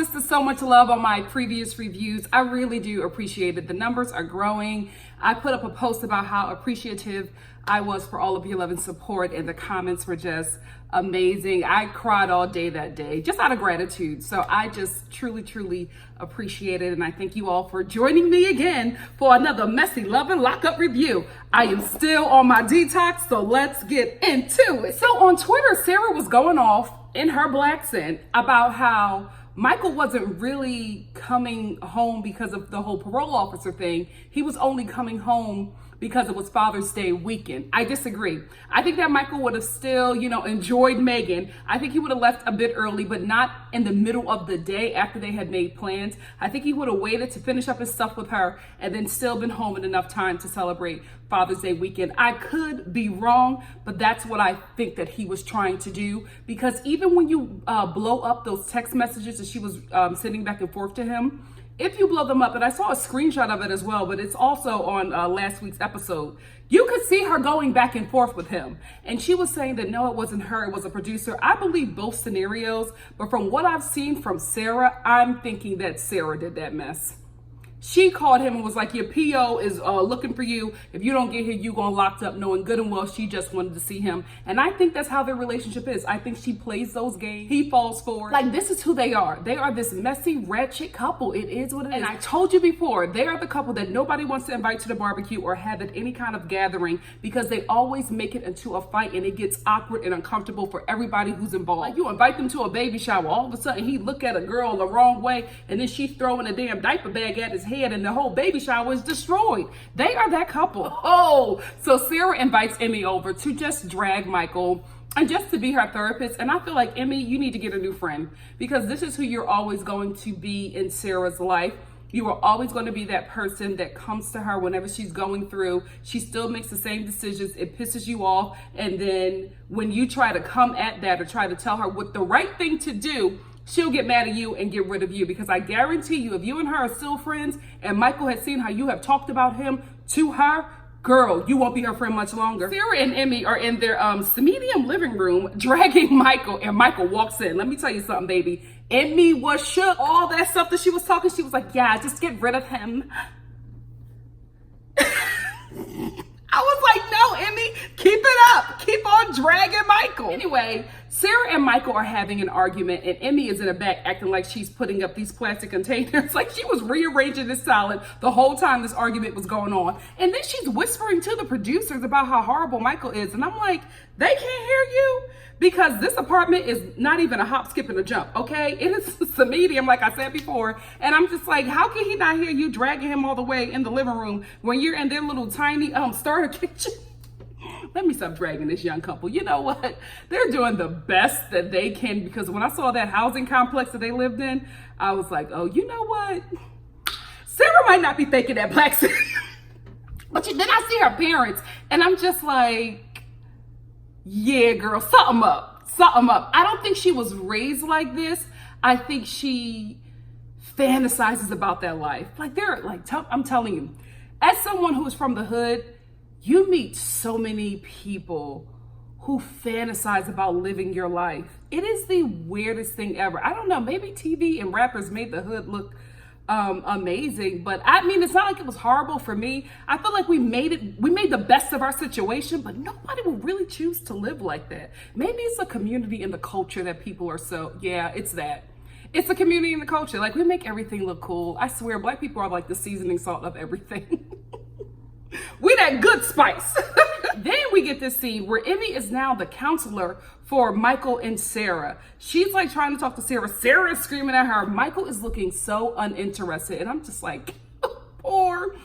Sistah, so much love on my previous reviews. I really do appreciate it. The numbers are growing. I put up a post about how appreciative I was for all of your love and support, and the comments were just amazing. I cried all day that day, just out of gratitude. So I just truly appreciate it. And I thank you all for joining me again for another messy love and lockup review. I am still on my detox, so let's get into it. So on Twitter, Sarah was going off in her black scent about how Michael wasn't really coming home because of the whole parole officer thing. He was only coming home because it was Father's Day weekend. I disagree. I think that Michael would have still, enjoyed Megan. I think he would have left a bit early, but not in the middle of the day after they had made plans. I think he would have waited to finish up his stuff with her and then still been home in enough time to celebrate Father's Day weekend. I could be wrong, but that's what I think that he was trying to do, because even when you blow up those text messages that she was sending back and forth to him, if you blow them up, and I saw a screenshot of it as well, but it's also on last week's episode, you could see her going back and forth with him. And she was saying that no, it wasn't her, it was a producer. I believe both scenarios, but from what I've seen from Sarah, I'm thinking that Sarah did that mess. She called him and was like, your P.O. is looking for you. If you don't get here, you going locked up, knowing good and well she just wanted to see him. And I think that's how their relationship is. I think she plays those games. He falls for it. Like, this is who they are. They are this messy, ratchet couple. It is what it is. And I told you before, they are the couple that nobody wants to invite to the barbecue or have at any kind of gathering, because they always make it into a fight and it gets awkward and uncomfortable for everybody who's involved. Like, you invite them to a baby shower, all of a sudden he look at a girl the wrong way, and then she's throwing a damn diaper bag at his head, and the whole baby shower is destroyed. They are that couple. Oh, so Sarah invites Emmy over to just drag Michael and just to be her therapist. And I feel like, Emmy, you need to get a new friend, because this is who you're always going to be in Sarah's life. You are always going to be that person that comes to her whenever she's going through. She still makes the same decisions. It pisses you off. And then when you try to come at that or try to tell her what the right thing to do, she'll get mad at you and get rid of you. Because I guarantee you, if you and her are still friends and Michael has seen how you have talked about him to her, girl, you won't be her friend much longer. Sarah and Emmy are in their medium living room dragging Michael, and Michael walks in. Let me tell you something, baby. Emmy was shook. All that stuff that she was talking, she was like, yeah, just get rid of him. I was like, no, Emmy, keep it up. Keep on dragging Michael. Anyway, Sarah and Michael are having an argument, and Emmy is in the back acting like she's putting up these plastic containers. Like, she was rearranging this salad the whole time this argument was going on. And then she's whispering to the producers about how horrible Michael is. And I'm like, they can't hear you? Because this apartment is not even a hop, skip, and a jump, okay? It is a medium, like I said before. And I'm just like, how can he not hear you dragging him all the way in the living room when you're in their little tiny starter kitchen? Let me stop dragging this young couple. You know what? They're doing the best that they can, because when I saw that housing complex that they lived in, I was like, oh, you know what? Sarah might not be faking that black city. But then I see her parents, and I'm just like, yeah, girl, something up. I don't think she was raised like this. I think she fantasizes about that life. Like, I'm telling you, as someone who's from the hood, you meet so many people who fantasize about living your life. It is the weirdest thing ever. I don't know, maybe TV and rappers made the hood look amazing, but I mean, it's not like it was horrible for me. I feel like we made the best of our situation, but nobody would really choose to live like that. Maybe it's a community and the culture that people are it's that. It's a community and the culture. Like, we make everything look cool. I swear, black people are like the seasoning salt of everything. We that good spice. Then we get this scene where Emmy is now the counselor for Michael and Sarah. She's like trying to talk to Sarah. Sarah is screaming at her. Michael is looking so uninterested. And I'm just like, poor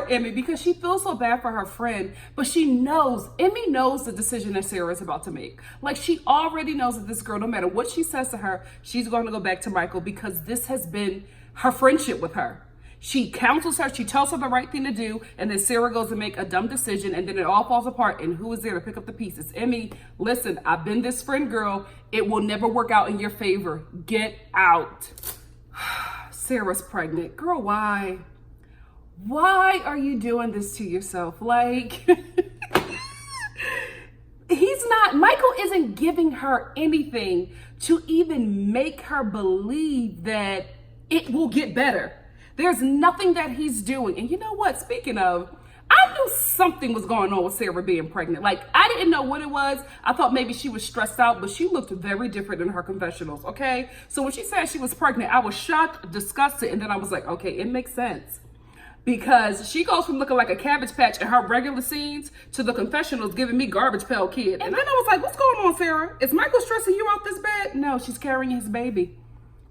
Emmy, because she feels so bad for her friend. But Emmy knows the decision that Sarah is about to make. Like, she already knows that this girl, no matter what she says to her, she's going to go back to Michael, because this has been her friendship with her. She counsels her, she tells her the right thing to do, and then Sarah goes to make a dumb decision, and then it all falls apart. And who is there to pick up the pieces? Emmy, listen, I've been this friend, girl. It will never work out in your favor. Get out. Sarah's pregnant. Girl, why? Why are you doing this to yourself? Like, Michael isn't giving her anything to even make her believe that it will get better. There's nothing that he's doing. And you know what? Speaking of, I knew something was going on with Sarah being pregnant. Like, I didn't know what it was. I thought maybe she was stressed out, but she looked very different in her confessionals, okay? So when she said she was pregnant, I was shocked, disgusted, and then I was like, okay, it makes sense. Because she goes from looking like a Cabbage Patch in her regular scenes to the confessionals giving me Garbage Pail Kid. And then I was like, what's going on, Sarah? Is Michael stressing you out this bad? No, she's carrying his baby.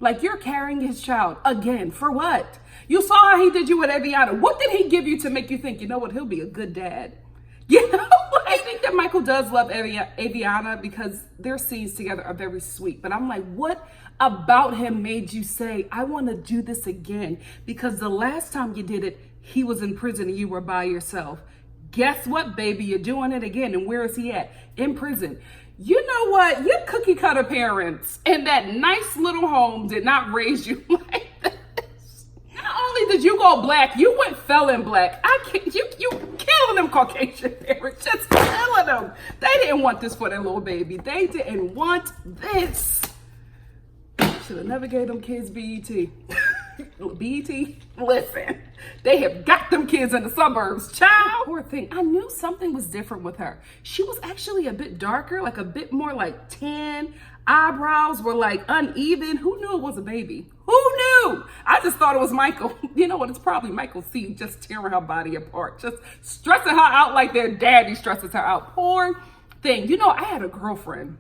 Like, you're carrying his child. Again, for what? You saw how he did you with Aviana. What did he give you to make you think, you know what, he'll be a good dad? You know, I think that Michael does love Aviana because their scenes together are very sweet. But I'm like, what about him made you say, I want to do this again? Because the last time you did it, he was in prison and you were by yourself. Guess what, baby? You're doing it again. And where is he at? In prison. You know what? Your cookie cutter parents in that nice little home did not raise you like this. Not only did you go black, you went felon black. I can't, you killing them Caucasian parents, just killing them. They didn't want this for their little baby. They didn't want this. Should have never gave them kids BET. BET? Listen, they have got them kids in the suburbs, child. Poor thing. I knew something was different with her. She was actually a bit darker, like a bit more like tan. Eyebrows were like uneven. Who knew it was a baby? Who knew? I just thought it was Michael. You know what? It's probably Michael C just tearing her body apart, just stressing her out like their daddy stresses her out. Poor thing. You know, I had a girlfriend.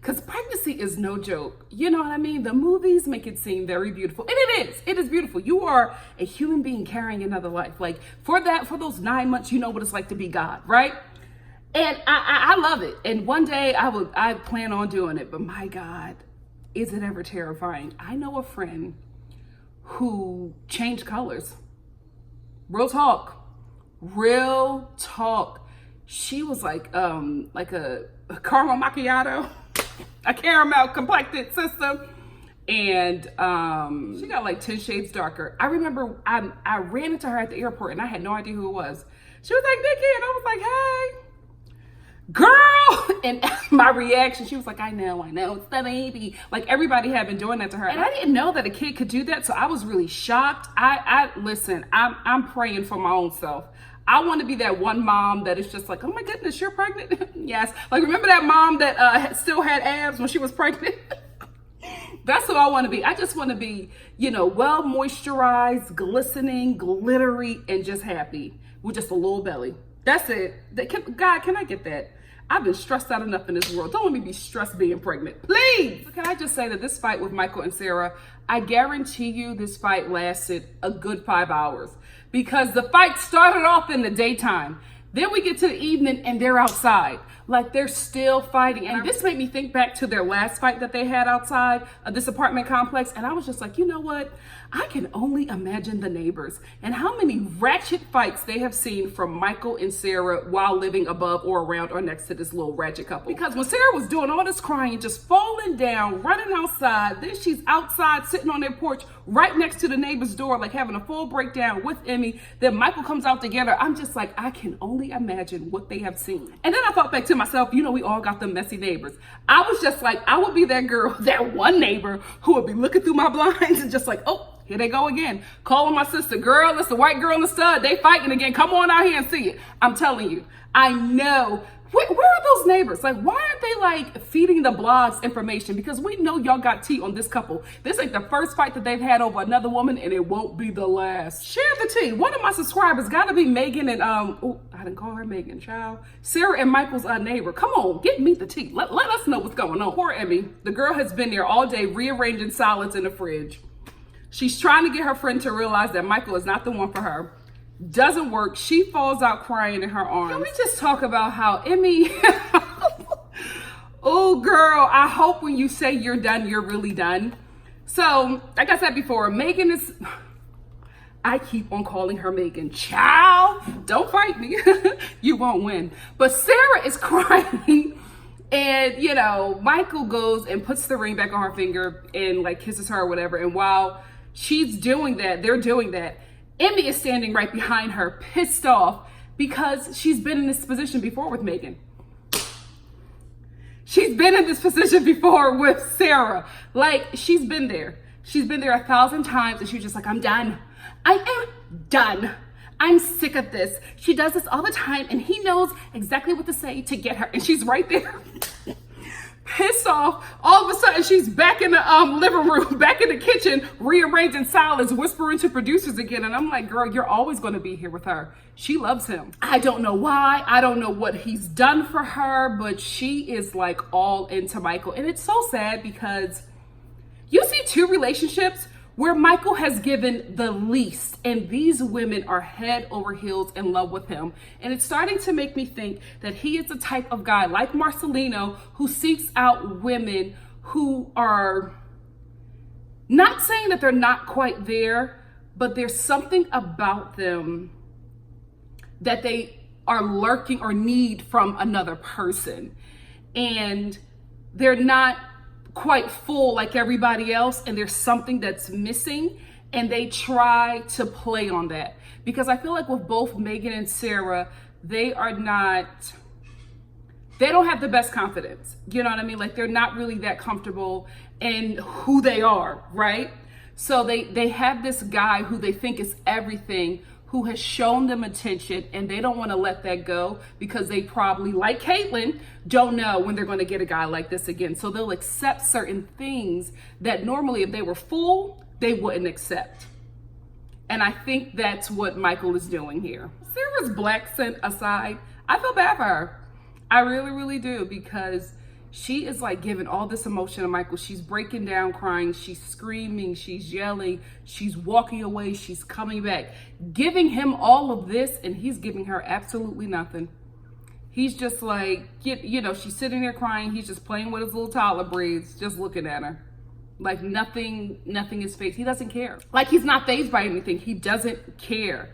Because pregnancy is no joke. You know what I mean? The movies make it seem very beautiful. And it is. It is beautiful. You are a human being carrying another life. Like, for those 9 months, you know what it's like to be God, right? And I love it. And one day I plan on doing it. But my God, is it ever terrifying? I know a friend who changed colors. Real talk. Real talk. She was like a caramel macchiato. A caramel complected sister, and she got like 10 shades darker. I remember I ran into her at the airport and I had no idea who it was. She was like, Nikki, and I was like, hey, girl. And my reaction, she was like, I know, it's the baby. Like, everybody had been doing that to her. And I didn't know that a kid could do that, so I was really shocked. Listen, I'm praying for my own self. I want to be that one mom that is just like, oh my goodness, you're pregnant? Yes. Like, remember that mom that still had abs when she was pregnant? That's who I want to be. I just want to be, you know, well moisturized, glistening, glittery, and just happy with just a little belly. That's it. God, can I get that? I've been stressed out enough in this world. Don't let me be stressed being pregnant, please. But can I just say that this fight with Michael and Sarah, I guarantee you this fight lasted a good 5 hours. Because the fight started off in the daytime. Then we get to the evening and they're outside. Like, they're still fighting. And this made me think back to their last fight that they had outside of this apartment complex. And I was just like, you know what? I can only imagine the neighbors and how many ratchet fights they have seen from Michael and Sarah while living above or around or next to this little ratchet couple. Because when Sarah was doing all this crying, just falling down, running outside, then she's outside sitting on their porch right next to the neighbor's door, like having a full breakdown with Emmy. Then Michael comes out together. I'm just like, I can only imagine what they have seen. And then I thought back to myself, you know, we all got them messy neighbors. I was just like, I would be that girl, that one neighbor who would be looking through my blinds and just like, oh, here they go again. Calling my sister, girl, it's the white girl and the stud. They fighting again. Come on out here and see it. I'm telling you, I know. Where are those neighbors? Like, why aren't they like feeding the blogs information? Because we know y'all got tea on this couple. This ain't the first fight that they've had over another woman, and it won't be the last. Share the tea. One of my subscribers gotta be Megan and oh, I didn't call her Megan, child. Sarah and Michael's neighbor. Come on, get me the tea. Let us know what's going on. Poor Emmy. The girl has been there all day rearranging salads in the fridge. She's trying to get her friend to realize that Michael is not the one for her. Doesn't work. She falls out crying in her arms. Can we just talk about how Emmy, oh girl, I hope when you say you're done, you're really done. So, like I said before, Megan is, I keep on calling her Megan. Child, don't fight me. You won't win. But Sarah is crying. And, you know, Michael goes and puts the ring back on her finger and like kisses her or whatever. And while she's doing that, they're doing that, Emmy is standing right behind her, pissed off because she's been in this position before with Megan. She's been in this position before with Sarah. Like, she's been there. She's been there 1,000 times, and she's just like, I'm done. I am done. I'm sick of this. She does this all the time, and he knows exactly what to say to get her. And she's right there, pissed off. All of a sudden, she's back in the living room, back in the kitchen, rearranging salads, whispering to producers again. And I'm like, girl, you're always going to be here with her. She loves him. I don't know why. I don't know what he's done for her, but she is like all into Michael. And it's so sad because you see two relationships where Michael has given the least, and these women are head over heels in love with him. And it's starting to make me think that he is the type of guy like Marcelino who seeks out women who are not saying that they're not quite there, but there's something about them that they are lurking or need from another person. And they're not quite full like everybody else, and there's something that's missing, and they try to play on that. Because I feel like with both Megan and Sarah, they don't have the best confidence. You know what I mean? Like, they're not really that comfortable in who they are, right? So they have this guy who they think is everything, who has shown them attention, and they don't want to let that go because they probably, like Caitlyn, don't know when they're going to get a guy like this again. So they'll accept certain things that normally if they were full, they wouldn't accept. And I think that's what Michael is doing here. Sarah's black scent aside, I feel bad for her. I really, really do, because she is like giving all this emotion to Michael. She's breaking down, crying, she's screaming, she's yelling, she's walking away, she's coming back, giving him all of this, and he's giving her absolutely nothing. He's just like, you know, she's sitting there crying, he's just playing with his little toddler braids, just looking at her. Like nothing is fazed. He doesn't care. Like, he's not fazed by anything. He doesn't care.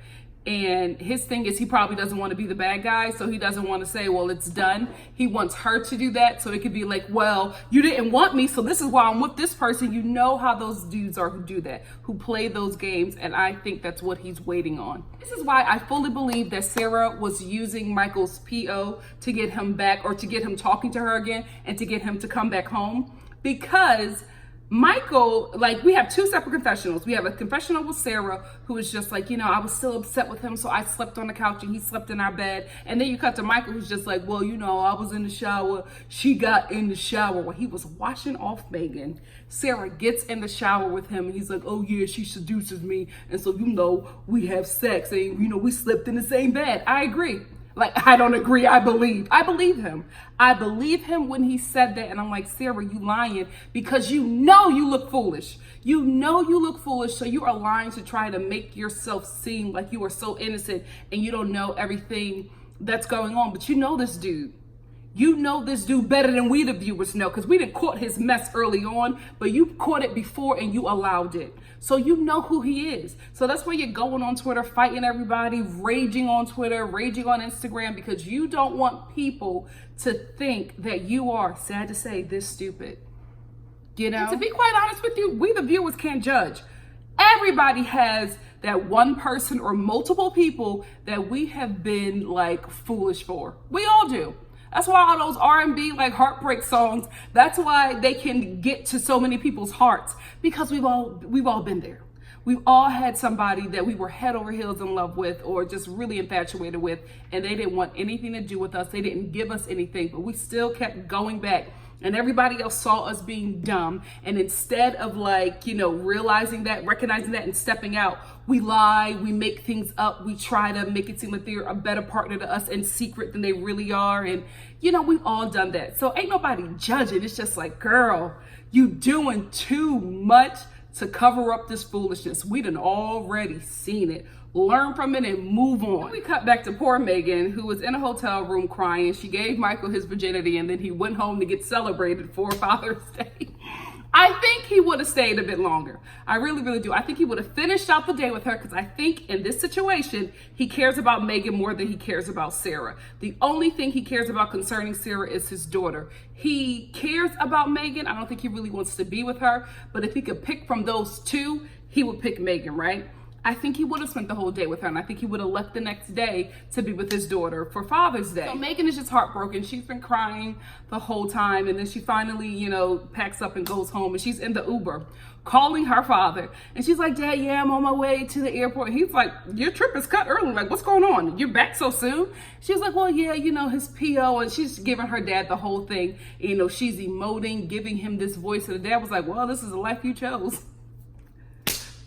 And his thing is, he probably doesn't want to be the bad guy, so he doesn't want to say, well, it's done. He wants her to do that, so it could be like, well, you didn't want me, so this is why I'm with this person. You know how those dudes are who do that, who play those games, and I think that's what he's waiting on. This is why I fully believe that Sarah was using Michael's P.O. to get him back, or to get him talking to her again, and to get him to come back home, because Michael, like, we have two separate confessionals. We have a confessional with Sarah, who is just like, you know, I was still upset with him, so I slept on the couch and he slept in our bed. And then you cut to Michael, who's just like, well, you know, I was in the shower. She got in the shower while he was washing off Megan. Sarah gets in the shower with him, and he's like, oh yeah, she seduces me, and so, you know, we have sex, and, you know, we slept in the same bed. I agree. Like, I don't agree, I believe him. I believe him when he said that, and I'm like, Sarah, you lying, because you know you look foolish. You know you look foolish, so you are lying to try to make yourself seem like you are so innocent and you don't know everything that's going on. But you know this dude. You know this dude better than we the viewers know, because we didn't caught his mess early on, but you caught it before and you allowed it. So you know who he is. So that's why you're going on Twitter, fighting everybody, raging on Twitter, raging on Instagram, because you don't want people to think that you are, sad to say, this stupid. You know? And to be quite honest with you, we the viewers can't judge. Everybody has that one person or multiple people that we have been like foolish for. We all do. That's why all those R&B like heartbreak songs, that's why they can get to so many people's hearts, because we've all been there. We've all had somebody that we were head over heels in love with, or just really infatuated with, and they didn't want anything to do with us. They didn't give us anything, but we still kept going back. And everybody else saw us being dumb. And instead of, like, you know, realizing that, recognizing that, and stepping out, we lie, we make things up, we try to make it seem like they're a better partner to us in secret than they really are. And, you know, we've all done that. So ain't nobody judging. It's just like, girl, you doing too much to cover up this foolishness. We done already seen it. Learn from it and move on. Then we cut back to poor Megan, who was in a hotel room crying. She gave Michael his virginity, and then he went home to get celebrated for Father's Day. I think he would have stayed a bit longer. I really, really do. I think he would have finished out the day with her, because I think in this situation, he cares about Megan more than he cares about Sarah. The only thing he cares about concerning Sarah is his daughter. He cares about Megan. I don't think he really wants to be with her, but if he could pick from those two, he would pick Megan, right? I think he would have spent the whole day with her, and I think he would have left the next day to be with his daughter for Father's Day. So Megan is just heartbroken. She's been crying the whole time, and then she finally, you know, packs up and goes home, and she's in the Uber calling her father, and she's like, Dad, yeah, I'm on my way to the airport. And he's like, your trip is cut early. Like, what's going on? You're back so soon? She's like, well, yeah, you know, his P.O. And she's giving her dad the whole thing. You know, she's emoting, giving him this voice, and the dad was like, well, this is the life you chose.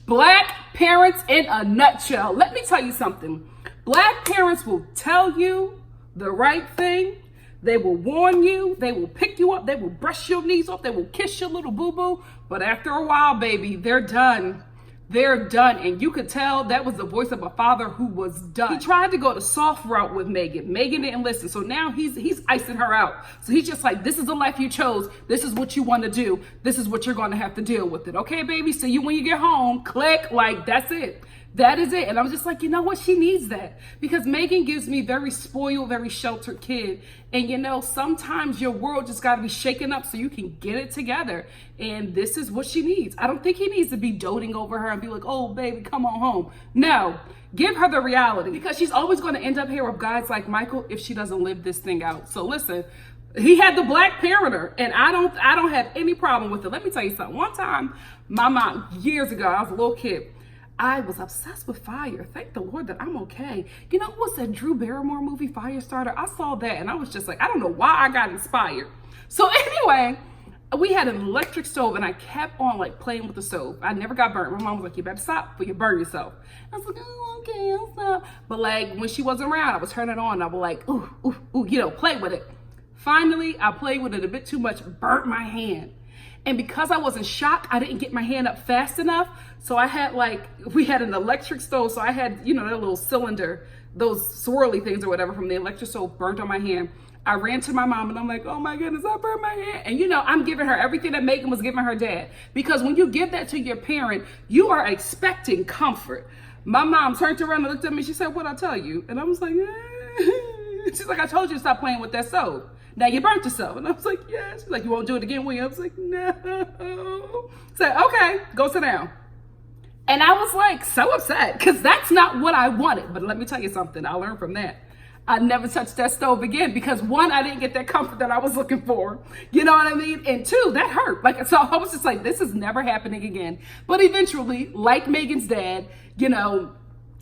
Black parents in a nutshell. Let me tell you something. Black parents will tell you the right thing. They will warn you. They will pick you up. They will brush your knees off. They will kiss your little boo-boo. But after a while, baby, they're done. They're done. And you could tell that was the voice of a father who was done. He tried to go the soft route with Megan. Megan didn't listen. So now he's icing her out. So he's just like, this is the life you chose. This is what you want to do. This is what you're going to have to deal with it. Okay, baby? See you when you get home. Click. Like, that's it. That is it. And I was just like, you know what? She needs that. Because Megan gives me very spoiled, very sheltered kid. And you know, sometimes your world just got to be shaken up so you can get it together. And this is what she needs. I don't think he needs to be doting over her and be like, oh, baby, come on home. No, give her the reality, because she's always going to end up here with guys like Michael if she doesn't live this thing out. So listen, he had the black parenter, and I don't have any problem with it. Let me tell you something. One time, my mom, years ago, I was a little kid, I was obsessed with fire. Thank the Lord that I'm okay. You know, what's that Drew Barrymore movie, Firestarter? I saw that and I was just like, I don't know why I got inspired. So anyway, we had an electric stove and I kept on like playing with the stove. I never got burnt. My mom was like, you better stop before you burn yourself. I was like, oh, okay, I'll stop. But like when she wasn't around, I was turning it on. I was like, ooh, ooh, ooh, you know, play with it. Finally, I played with it a bit too much, burnt my hand. And because I wasn't shocked, I didn't get my hand up fast enough. So I had we had an electric stove. So I had, you know, that little cylinder, those swirly things or whatever from the electric stove burnt on my hand. I ran to my mom and I'm like, oh my goodness, I burned my hand. And you know, I'm giving her everything that Megan was giving her dad. Because when you give that to your parent, you are expecting comfort. My mom turned around and looked at me. She said, what'd I tell you? And I was like, she's like, I told you to stop playing with that stove. Now you burnt yourself. And I was like, yeah. She's like, you won't do it again, will you? I was like, no. Said, okay, go sit down. And I was like so upset because that's not what I wanted. But let me tell you something. I learned from that. I never touched that stove again because one, I didn't get that comfort that I was looking for. You know what I mean? And two, that hurt. Like, so I was just like, this is never happening again. But eventually, like Megan's dad, you know,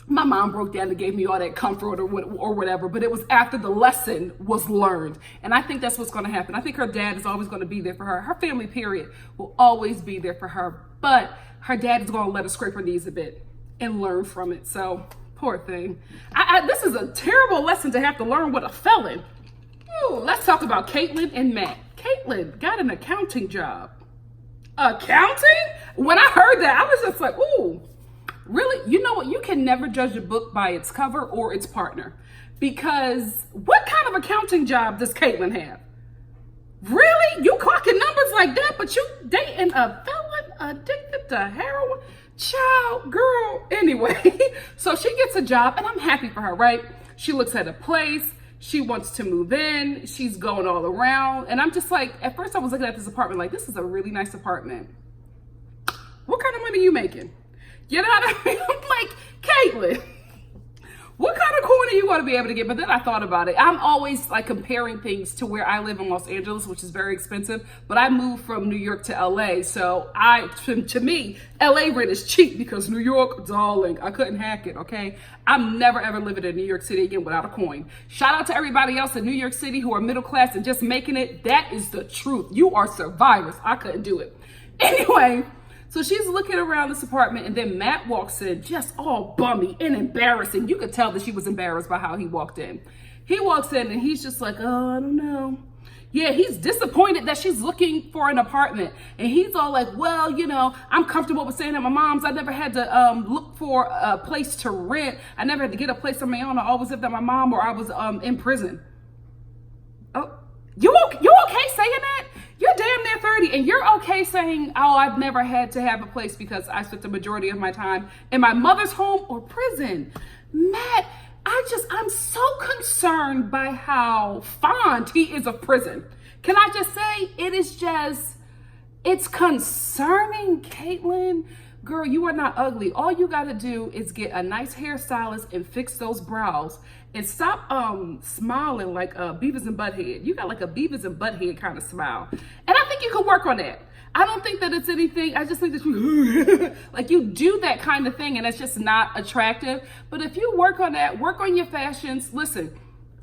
my mom broke down and gave me all that comfort or whatever, but it was after the lesson was learned. And I think that's what's going to happen. I think her dad is always going to be there for her. Her family, period, will always be there for her. But her dad is going to let her scrape her knees a bit and learn from it. So, poor thing. This is a terrible lesson to have to learn with a felon. Ooh, let's talk about Caitlin and Matt. Caitlin got an accounting job. Accounting? When I heard that, I was just like, ooh. Really? You know what? You can never judge a book by its cover or its partner. Because what kind of accounting job does Caitlin have? Really? You clocking numbers like that, but you dating a felon addicted to heroin? Child, girl. Anyway, so she gets a job and I'm happy for her, right? She looks at a place. She wants to move in. She's going all around. And I'm just like, at first I was looking at this apartment like, this is a really nice apartment. What kind of money are you making? You know what I mean? I'm like, Caitlin, what kind of coin are you going to be able to get? But then I thought about it. I'm always like comparing things to where I live in Los Angeles, which is very expensive. But I moved from New York to LA. So to me, LA rent is cheap because New York, darling, I couldn't hack it, okay? I'm never ever living in New York City again without a coin. Shout out to everybody else in New York City who are middle class and just making it. That is the truth. You are survivors. I couldn't do it. Anyway. So she's looking around this apartment and then Matt walks in just all bummy and embarrassing. You could tell that she was embarrassed by how he walked in. He walks in and he's just like, oh, I don't know. Yeah, he's disappointed that she's looking for an apartment. And he's all like, well, you know, I'm comfortable with staying at my mom's. I never had to look for a place to rent. I never had to get a place on my own. I always lived at my mom or I was in prison. Oh, you okay saying that? You're damn near 30 and you're okay saying, oh, I've never had to have a place because I spent the majority of my time in my mother's home or prison. Matt, I'm so concerned by how fond he is of prison. Can I just say, it's concerning, Caitlin. girl, you are not ugly. All you got to do is get a nice hairstylist and fix those brows and stop smiling like Beavis and Butthead. You got like a Beavis and Butthead kind of smile. And I think you can work on that. I don't think that it's anything. I just think that you, like you do that kind of thing and it's just not attractive. But if you work on that, work on your fashions, listen,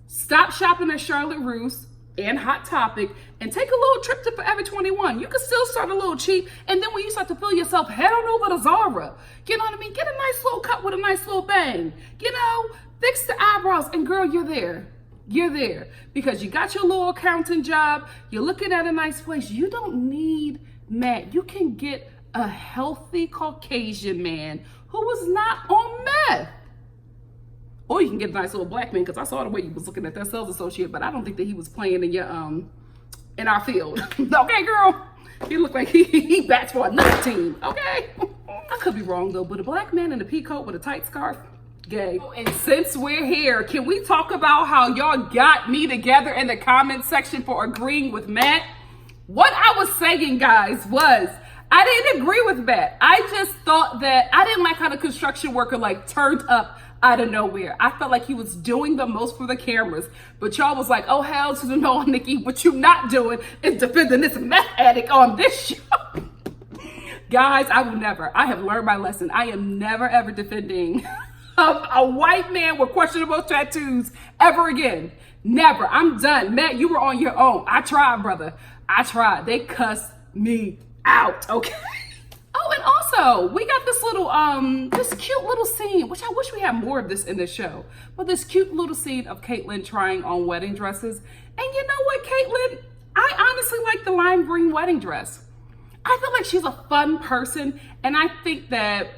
stop shopping at Charlotte Russe and Hot Topic and take a little trip to Forever 21. You can still start a little cheap. And then when you start to feel yourself, head on over to Zara. You know what I mean? Get a nice little cut with a nice little bang. You know, fix the eyebrows and girl, you're there. You're there because you got your little accounting job. You're looking at a nice place. You don't need Matt. You can get a healthy Caucasian man who was not on meth. Or you can get a nice little black man, because I saw the way you was looking at that sales associate, but I don't think that he was playing in your in our field. Okay, girl. He looked like he bats for another team. Okay. I could be wrong though, but a black man in a pea coat with a tight scarf, gay. And since we're here, can we talk about how y'all got me together in the comment section for agreeing with Matt? What I was saying, guys, was I didn't agree with Matt. I just thought that I didn't like how the construction worker like turned up out of nowhere. I felt like he was doing the most for the cameras, but y'all was like, oh hell to the no, Nikki, what you not doing is defending this meth addict on this show. Guys, I will never. I have learned my lesson. I am never ever defending a white man with questionable tattoos ever again. Never. I'm done. Matt, you were on your own. I tried, brother. I tried. They cussed me out, okay? Oh, and also, we got this little, this cute little scene, which I wish we had more of this in the show, but this cute little scene of Caitlyn trying on wedding dresses. And you know what, Caitlyn? I honestly like the lime green wedding dress. I feel like she's a fun person, and I think that,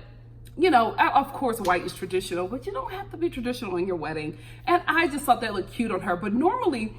you know, of course, white is traditional, but you don't have to be traditional in your wedding. And I just thought that looked cute on her. But normally,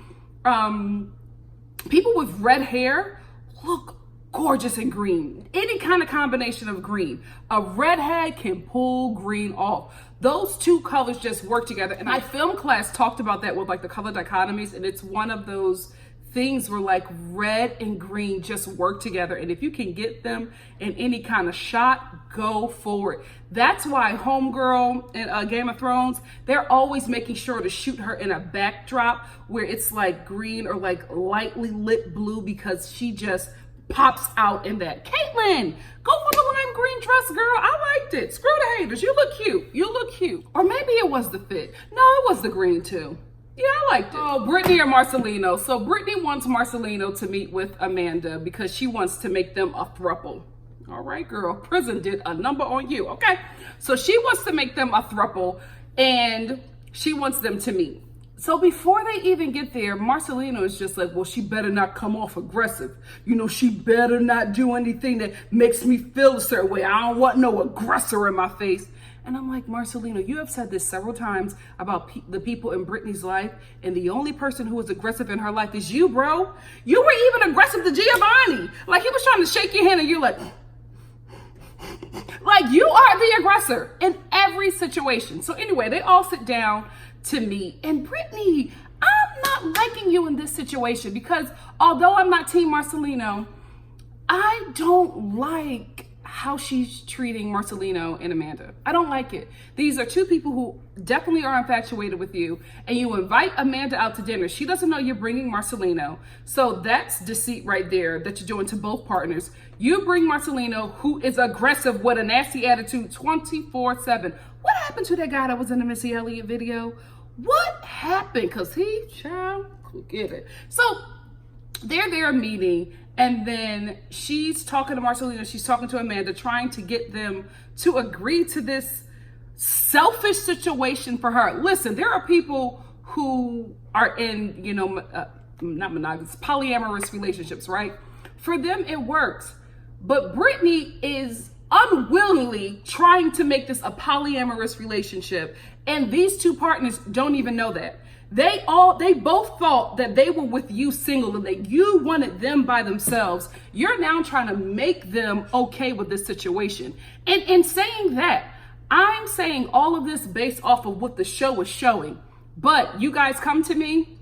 people with red hair look gorgeous in green. Any kind of combination of green. A redhead can pull green off. Those two colors just work together. And my film class talked about that with like the color dichotomies. And it's one of those things where like red and green just work together. And if you can get them in any kind of shot, go for it. That's why Homegirl in Game of Thrones, they're always making sure to shoot her in a backdrop where it's like green or like lightly lit blue, because she just pops out in that. Caitlyn, go for the lime green dress, girl. I liked it. Screw the haters. You look cute. You look cute. Or maybe it was the fit. No, it was the green too. Yeah, I liked it. Oh, Brittany or Marcelino. So Brittany wants Marcelino to meet with Amanda because she wants to make them a throuple. All right, girl. Prison did a number on you. Okay. So she wants to make them a throuple and she wants them to meet. So before they even get there, Marcelino is just like, well, she better not come off aggressive. You know, she better not do anything that makes me feel a certain way. I don't want no aggressor in my face. And I'm like, Marcelino, you have said this several times about the people in Brittany's life, and the only person who was aggressive in her life is you, bro. You were even aggressive to Giovanni. Like, he was trying to shake your hand, and you're like you are the aggressor in every situation. So anyway, they all sit down to meet. And Brittany, I'm not liking you in this situation because although I'm not Team Marcelino, I don't like how she's treating Marcelino and Amanda. I don't like it. These are two people who definitely are infatuated with you, and you invite Amanda out to dinner. She doesn't know you're bringing Marcelino. So that's deceit right there that you're doing to both partners. You bring Marcelino, who is aggressive with a nasty attitude 24/7. What happened to that guy that was in the Missy Elliott video? What happened? Because he, child, could get it. So they're there meeting, and then she's talking to Marcelino, she's talking to Amanda, trying to get them to agree to this selfish situation for her. Listen, there are people who are in, you know, not monogamous, polyamorous relationships, right? For them, it works. But Brittany is unwillingly trying to make this a polyamorous relationship, and these two partners don't even know that. They both thought that they were with you single and that you wanted them by themselves. You're now trying to make them okay with this situation. And in saying that, I'm saying all of this based off of what the show is showing. But you guys come to me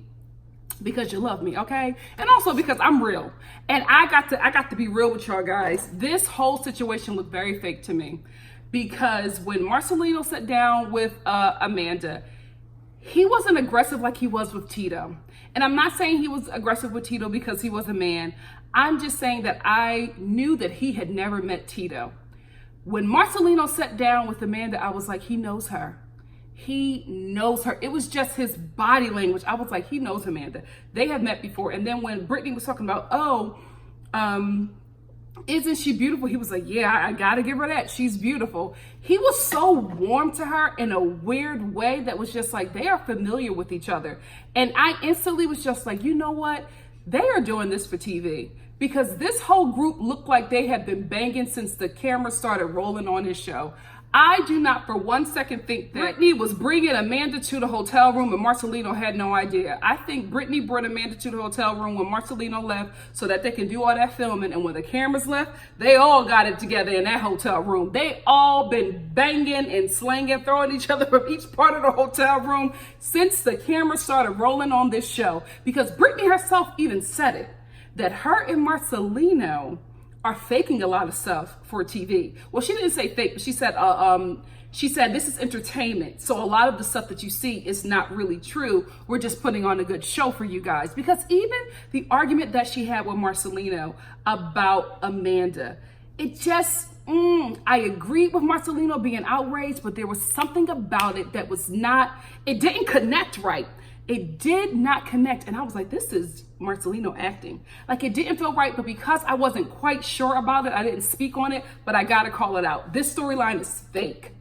because you love me, okay? And also because I'm real. And I got to be real with y'all guys. This whole situation looked very fake to me, because when Marcelino sat down with Amanda, he wasn't aggressive like he was with Tito. And I'm not saying he was aggressive with Tito because he was a man. I'm just saying that I knew that he had never met Tito. When Marcelino sat down with Amanda, I was like, he knows her. He knows her. It was just his body language. I was like, he knows Amanda. They have met before. And then when Brittany was talking about, isn't she beautiful? He was like, yeah, I gotta give her that. She's beautiful. He was so warm to her in a weird way that was just like, they are familiar with each other. And I instantly was just like, you know what? They are doing this for TV, because this whole group looked like they had been banging since the camera started rolling on his show. I do not for 1 second think that Brittany was bringing Amanda to the hotel room and Marcelino had no idea. I think Brittany brought Amanda to the hotel room when Marcelino left so that they can do all that filming. And when the cameras left, they all got it together in that hotel room. They all been banging and slanging, throwing each other from each part of the hotel room since the camera started rolling on this show. Because Brittany herself even said it, that her and Marcelino are faking a lot of stuff for TV. Well, she didn't say fake, but she said this is entertainment. So a lot of the stuff that you see is not really true. We're just putting on a good show for you guys. Because even the argument that she had with Marcelino about Amanda, it just, I agreed with Marcelino being outraged, but there was something about it that was not, it didn't connect right. It did not connect. And I was like, this is Marcelino acting. Like, it didn't feel right, but because I wasn't quite sure about it, I didn't speak on it, but I gotta call it out. This storyline is fake.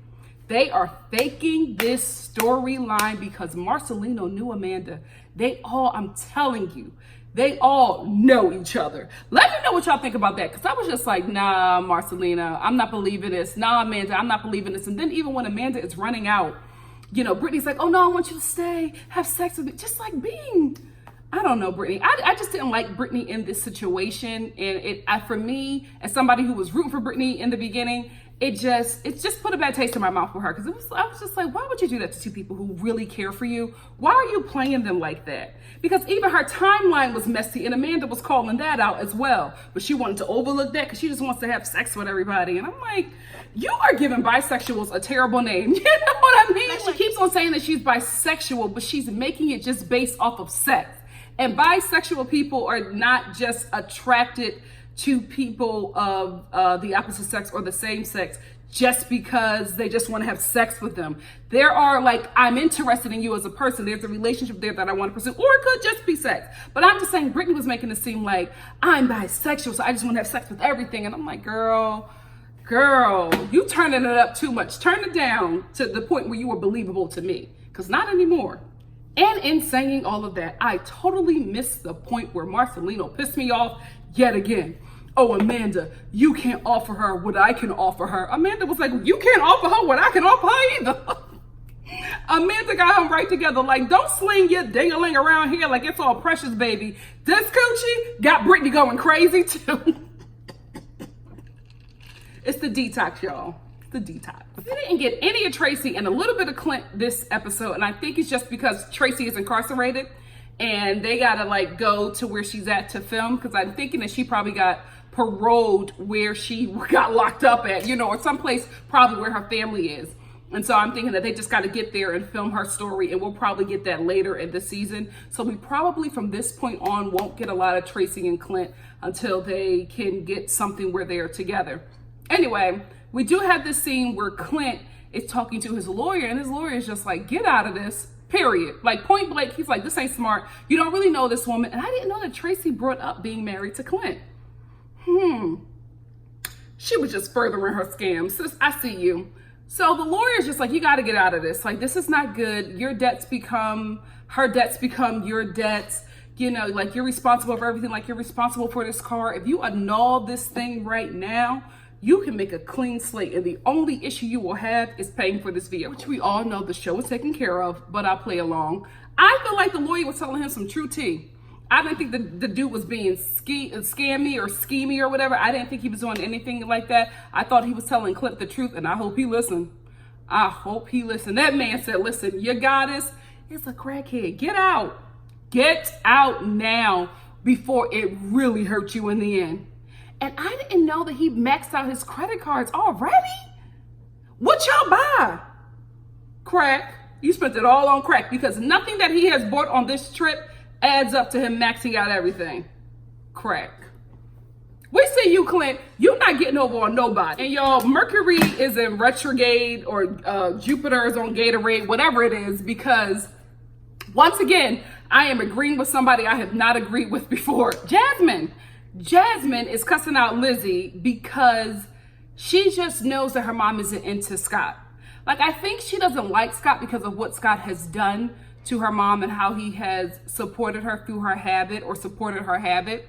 They are faking this storyline because Marcelino knew Amanda. They all, I'm telling you, they all know each other. Let me know what y'all think about that, because I was just like, nah, Marcelino, I'm not believing this. Nah, Amanda, I'm not believing this. And then even when Amanda is running out, you know, Brittany's like, oh no, I want you to stay, have sex with me. Just like being, I don't know, Brittany. I just didn't like Brittany in this situation. And for me, as somebody who was rooting for Brittany in the beginning, it just put a bad taste in my mouth for her. Because I was just like, why would you do that to two people who really care for you? Why are you playing them like that? Because even her timeline was messy, and Amanda was calling that out as well. But she wanted to overlook that because she just wants to have sex with everybody. And I'm like, you are giving bisexuals a terrible name. You know what I mean? She keeps on saying that she's bisexual, but she's making it just based off of sex. And bisexual people are not just attracted to people of the opposite sex or the same sex just because they just want to have sex with them. There are like, I'm interested in you as a person. There's a relationship there that I want to pursue, or it could just be sex. But I'm just saying, Brittany was making it seem like I'm bisexual, so I just want to have sex with everything. And I'm like, girl, you turning it up too much. Turn it down to the point where you were believable to me, because not anymore. And in saying all of that, I totally missed the point where Marcelino pissed me off yet again. Oh, Amanda, you can't offer her what I can offer her. Amanda was like, you can't offer her what I can offer her either. Amanda got him right together. Like, don't sling your ding-a-ling around here like it's all precious, baby. This coochie got Brittany going crazy too. It's the detox, y'all. The detox. We didn't get any of Tracy and a little bit of Clint this episode, and I think it's just because Tracy is incarcerated and they gotta like go to where she's at to film, because I'm thinking that she probably got paroled where she got locked up at, you know, or someplace probably where her family is. And so I'm thinking that they just got to get there and film her story, and we'll probably get that later in the season. So we probably from this point on won't get a lot of Tracy and Clint until they can get something where they're together. Anyway, we do have this scene where Clint is talking to his lawyer, and his lawyer is just like, get out of this, period. Like, point blank, he's like, this ain't smart. You don't really know this woman. And I didn't know that Tracy brought up being married to Clint. She was just furthering her scam. Sis, I see you. So the lawyer's just like, you got to get out of this. Like, this is not good. Your debts become, her debts become your debts. You know, like, you're responsible for everything. Like, you're responsible for this car. If you annul this thing right now, you can make a clean slate. And the only issue you will have is paying for this video, which we all know the show is taken care of, but I'll play along. I feel like the lawyer was telling him some true tea. I didn't think the dude was being scammy or schemy or whatever. I didn't think he was doing anything like that. I thought he was telling Clint the truth, and I hope he listened. I hope he listened. That man said, listen, your goddess is a crackhead. Get out. Get out now before it really hurts you in the end. And I didn't know that he maxed out his credit cards already. What y'all buy? Crack. You spent it all on crack because nothing that he has bought on this trip adds up to him maxing out everything. Crack. We see you, Clint. You're not getting over on nobody. And y'all, Mercury is in retrograde or Jupiter is on Gatorade, whatever it is, because once again, I am agreeing with somebody I have not agreed with before. Jasmine is cussing out Lizzie because she just knows that her mom isn't into Scott. Like, I think she doesn't like Scott because of what Scott has done to her mom and how he has supported her through her habit or supported her habit.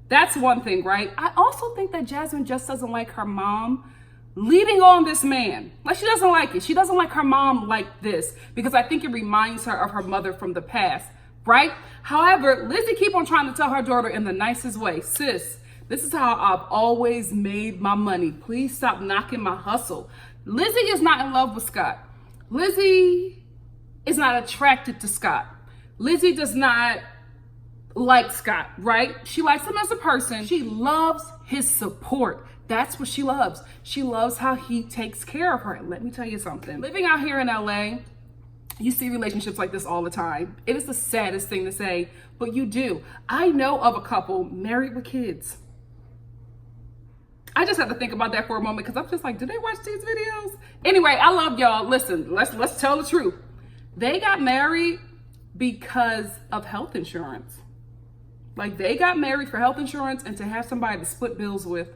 That's one thing, right? I also think that Jasmine just doesn't like her mom leading on this man. Like, she doesn't like it. She doesn't like her mom like this because I think it reminds her of her mother from the past, right? However, Lizzie keep on trying to tell her daughter in the nicest way, sis, this is how I've always made my money. Please stop knocking my hustle. Lizzie is not in love with Scott. Lizzie is not attracted to Scott. Lizzie does not like Scott, right? She likes him as a person. She loves his support. That's what she loves. She loves how he takes care of her. And let me tell you something. Living out here in LA, you see relationships like this all the time. It is the saddest thing to say, but you do. I know of a couple married with kids. I just have to think about that for a moment because I'm just like, do they watch these videos? Anyway, I love y'all. Listen, let's tell the truth. They got married because of health insurance. Like, they got married for health insurance and to have somebody to split bills with.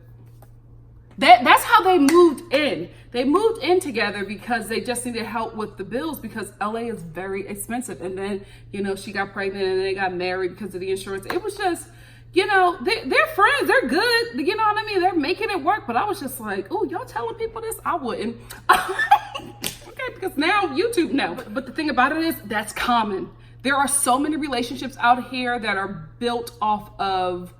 That's how they moved in. They moved in together because they just needed help with the bills because LA is very expensive. And then, you know, she got pregnant and they got married because of the insurance. It was just, you know, they're friends. They're good. You know what I mean? They're making it work. But I was just like, oh, y'all telling people this? I wouldn't. Okay, because now YouTube knows. But the thing about it is that's common. There are so many relationships out here that are built off of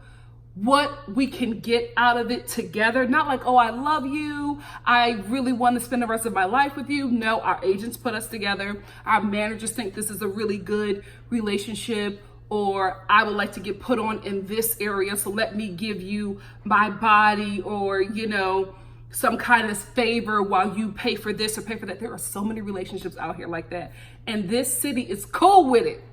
what we can get out of it together. Not like, oh, I love you. I really want to spend the rest of my life with you. No, our agents put us together. Our managers think this is a really good relationship, or I would like to get put on in this area. So let me give you my body, or, you know, some kind of favor while you pay for this or pay for that. There are so many relationships out here like that. And this city is cool with it,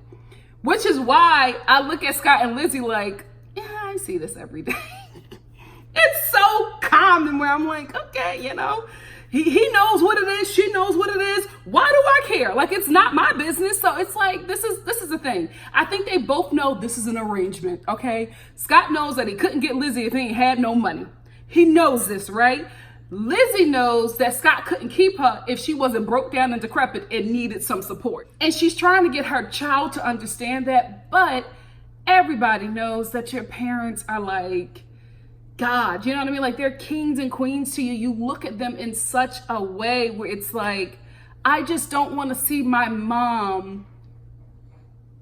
which is why I look at Scott and Lizzie like, yeah, I see this every day. It's so common where I'm like, okay, you know, he knows what it is. She knows what it is. Why do I care? Like, it's not my business. So it's like, this is the thing. I think they both know this is an arrangement. Okay. Scott knows that he couldn't get Lizzie if he ain't had no money. He knows this, right? Lizzie knows that Scott couldn't keep her if she wasn't broke down and decrepit and needed some support. And she's trying to get her child to understand that, but everybody knows that your parents are like God, you know what I mean? Like, they're kings and queens to you. You look at them in such a way where it's like, I just don't want to see my mom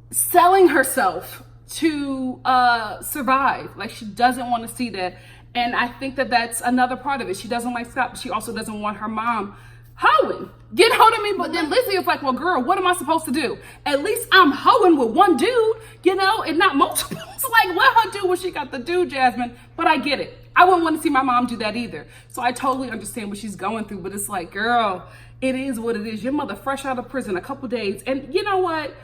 selling herself to survive. Like, she doesn't want to see that. And I think that that's another part of it. She doesn't like Scott, but she also doesn't want her mom hoeing. Get hold of me. But then Lizzie is like, well, girl, what am I supposed to do? At least I'm hoeing with one dude, you know, and not multiple. It's like, let her do what she got to do, Jasmine. But I get it. I wouldn't want to see my mom do that either. So I totally understand what she's going through. But it's like, girl, it is what it is. Your mother fresh out of prison a couple days. And you know what?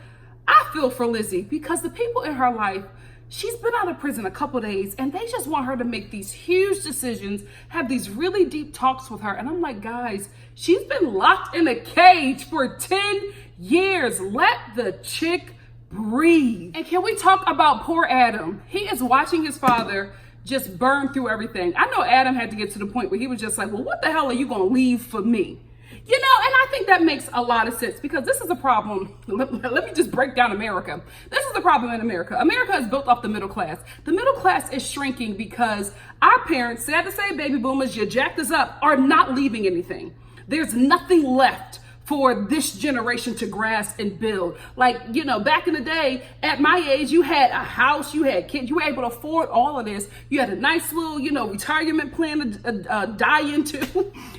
I feel for Lizzie because the people in her life, she's been out of prison a couple days and they just want her to make these huge decisions, have these really deep talks with her. And I'm like, guys, she's been locked in a cage for 10 years. Let the chick breathe. And can we talk about poor Adam? He is watching his father just burn through everything. I know Adam had to get to the point where he was just like, well, what the hell are you going to leave for me? You know, and I think that makes a lot of sense because this is a problem. Let me just break down America. This is the problem in America. America is built off the middle class. The middle class is shrinking because our parents, sad to say, baby boomers, you jacked us up, are not leaving anything. There's nothing left for this generation to grasp and build. Like, you know, back in the day, at my age, you had a house, you had kids, you were able to afford all of this. You had a nice little, you know, retirement plan to die into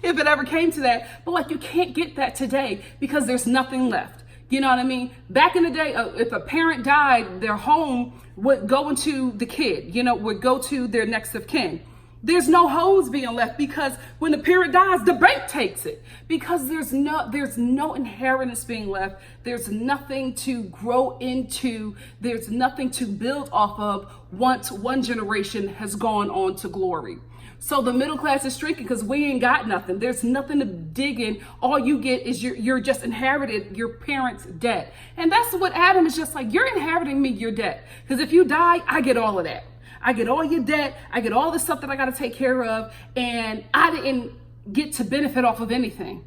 if it ever came to that. But like, you can't get that today because there's nothing left. You know what I mean? Back in the day, if a parent died, their home would go into the kid, would go to their next of kin. There's no homes being left because when the parent dies, the bank takes it because there's no inheritance being left. There's nothing to grow into. There's nothing to build off of once one generation has gone on to glory. So the middle class is shrinking because we ain't got nothing. There's nothing to dig in. All you get is you're just inherited your parents' debt. And that's what Adam is just like, you're inheriting me your debt. Because if you die, I get all of that. I get all your debt. I get all the stuff that I got to take care of. And I didn't get to benefit off of anything.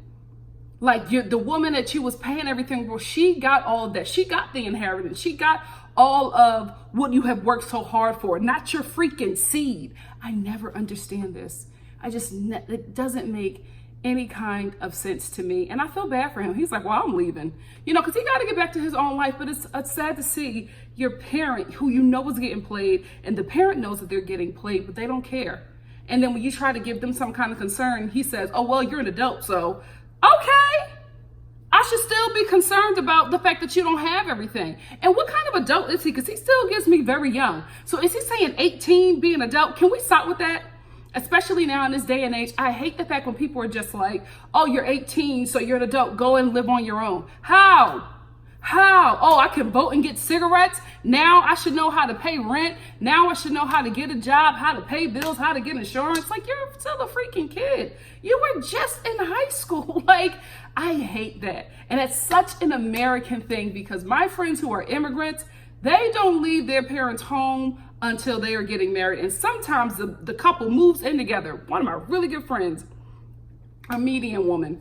Like the woman that you was paying everything for, she got all of that. She got the inheritance. She got all of what you have worked so hard for, not your freaking seed. I never understand this. It doesn't make any kind of sense to me. And I feel bad for him. He's like, well, I'm leaving, because he got to get back to his own life. But it's sad to see your parent who is getting played, and the parent knows that they're getting played, but they don't care. And then when you try to give them some kind of concern, he says, oh, well, you're an adult. So, okay, I should still be concerned about the fact that you don't have everything. And what kind of adult is he? Because he still gives me very young. So is he saying 18 being an adult? Can we stop with that? Especially now in this day and age, I hate the fact when people are just like, oh, you're 18, so you're an adult, go and live on your own. How? Oh, I can vote and get cigarettes. Now I should know how to pay rent. Now I should know how to get a job, how to pay bills, how to get insurance. Like, you're still a freaking kid. You were just in high school. Like, I hate that. And it's such an American thing because my friends who are immigrants, they don't leave their parents' home until they are getting married. And sometimes the couple moves in together. One of my really good friends, a median woman,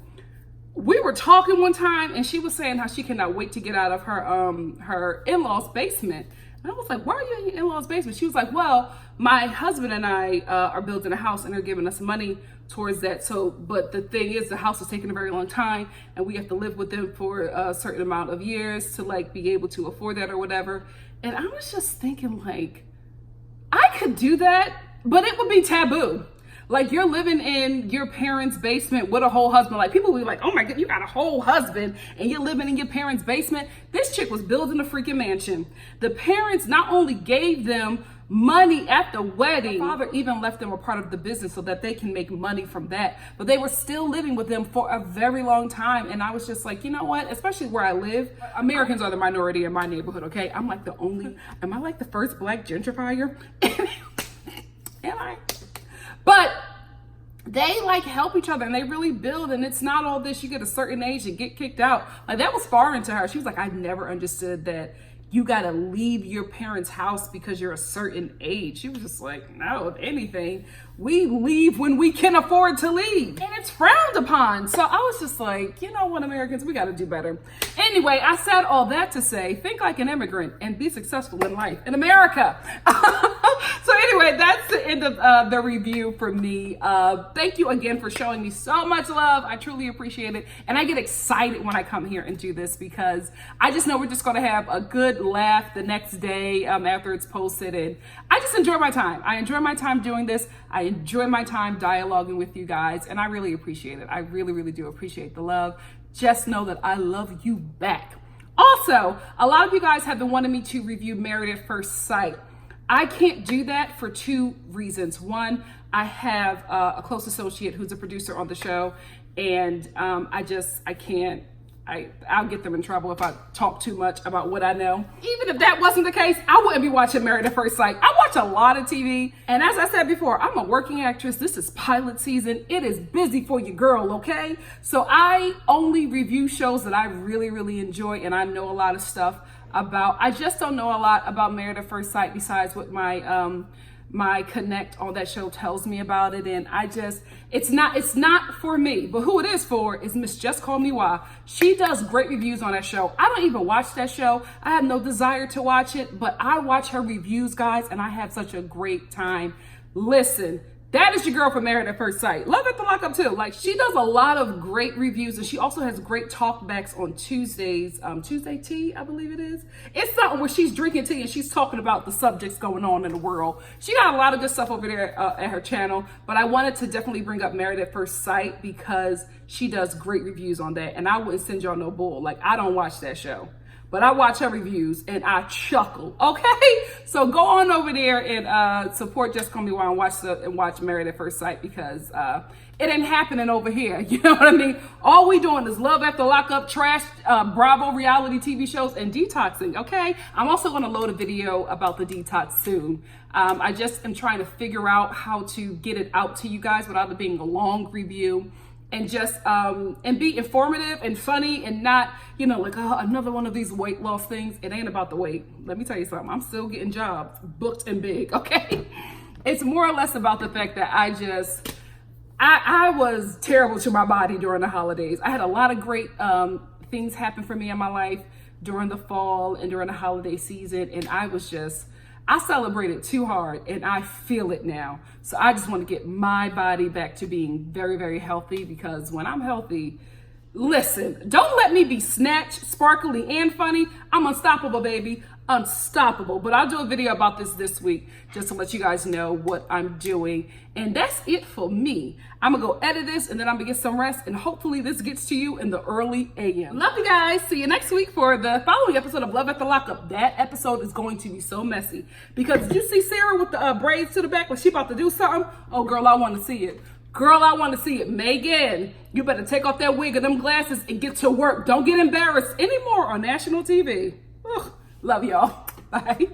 we were talking one time and she was saying how she cannot wait to get out of her in-laws basement. And I was like, why are you in your in-laws basement? She was like, well, my husband and I are building a house and they're giving us money towards that. So, but the thing is, the house is taking a very long time and we have to live with them for a certain amount of years to like be able to afford that or whatever. And I was just thinking like, I could do that, but it would be taboo. Like, you're living in your parents' basement with a whole husband. Like, people will be like, oh my God, you got a whole husband and you're living in your parents' basement. This chick was building a freaking mansion. The parents not only gave them money at the wedding, the father even left them a part of the business so that they can make money from that. But they were still living with them for a very long time. And I was just like, you know what? Especially where I live, Americans are the minority in my neighborhood, okay? I'm like am I like the first black gentrifier? But they like help each other and they really build, and it's not all this, you get a certain age and get kicked out. Like, that was foreign to her. She was like, I never understood that you got to leave your parents' house because you're a certain age. She was just like, no, if anything, we leave when we can afford to leave. And it's frowned upon. So I was just like, you know what, Americans, we got to do better. Anyway, I said all that to say, think like an immigrant and be successful in life in America. So anyway, that's the end of the review for me. Thank you again for showing me so much love. I truly appreciate it. And I get excited when I come here and do this because I just know we're just going to have a good laugh the next day after it's posted. And I just enjoy my time. I enjoy my time doing this. I enjoy my time dialoguing with you guys. And I really appreciate it. I really, really do appreciate the love. Just know that I love you back. Also, a lot of you guys have been wanting me to review Married at First Sight. I can't do that for two reasons. One, I have a close associate who's a producer on the show, and I can't. I'll get them in trouble if I talk too much about what I know. Even if that wasn't the case, I wouldn't be watching Married at First Sight. I watch a lot of TV, and as I said before, I'm a working actress. This is pilot season. It is busy for your girl, okay? So I only review shows that I really, really enjoy, and I know a lot of stuff about. I just don't know a lot about Married at First Sight besides what my connect on that show tells me about it. And it's not for me. But who it is for is Miss Just Call Me Why. She does great reviews on that show. I don't even watch that show. I have no desire to watch it, but I watch her reviews, guys, and I have such a great time. Listen, That is your girl from Married at First Sight. Love After Lockup too. Like, she does a lot of great reviews, and she also has great talkbacks on Tuesdays. Tuesday Tea, I believe it is. It's something where she's drinking tea and she's talking about the subjects going on in the world. She got a lot of good stuff over there at her channel, but I wanted to definitely bring up Married at First Sight because she does great reviews on that, and I wouldn't send y'all no bull. Like, I don't watch that show, but I watch her reviews and I chuckle, okay? So go on over there and support Just Call Me Wild and watch Married at First Sight, because it ain't happening over here, you know what I mean? All we doing is Love After Lockup, trash, Bravo reality TV shows, and detoxing, okay? I'm also gonna load a video about the detox soon. I just am trying to figure out how to get it out to you guys without it being a long review. And just, and be informative and funny and not, you know, like, oh, another one of these weight loss things. It ain't about the weight. Let me tell you something. I'm still getting jobs booked and big, okay? It's more or less about the fact that I was terrible to my body during the holidays. I had a lot of great things happen for me in my life during the fall and during the holiday season. And I celebrated too hard, and I feel it now. So I just want to get my body back to being very, very healthy, because when I'm healthy, listen, don't let me be snatched, sparkly, and funny. I'm unstoppable, baby. Unstoppable. But I'll do a video about this week just to let you guys know what I'm doing. And that's it for me. I'm gonna go edit this, and then I'm gonna get some rest, and hopefully this gets to you in the early AM. Love you guys. See you next week for the following episode of Love After Lockup. That episode is going to be so messy, because did you see Sarah with the braids to the back when she about to do something? Oh girl, I want to see it. Girl, I want to see it. Megan, you better take off that wig and them glasses and get to work. Don't get embarrassed anymore on national TV. Ugh. Love y'all. Bye.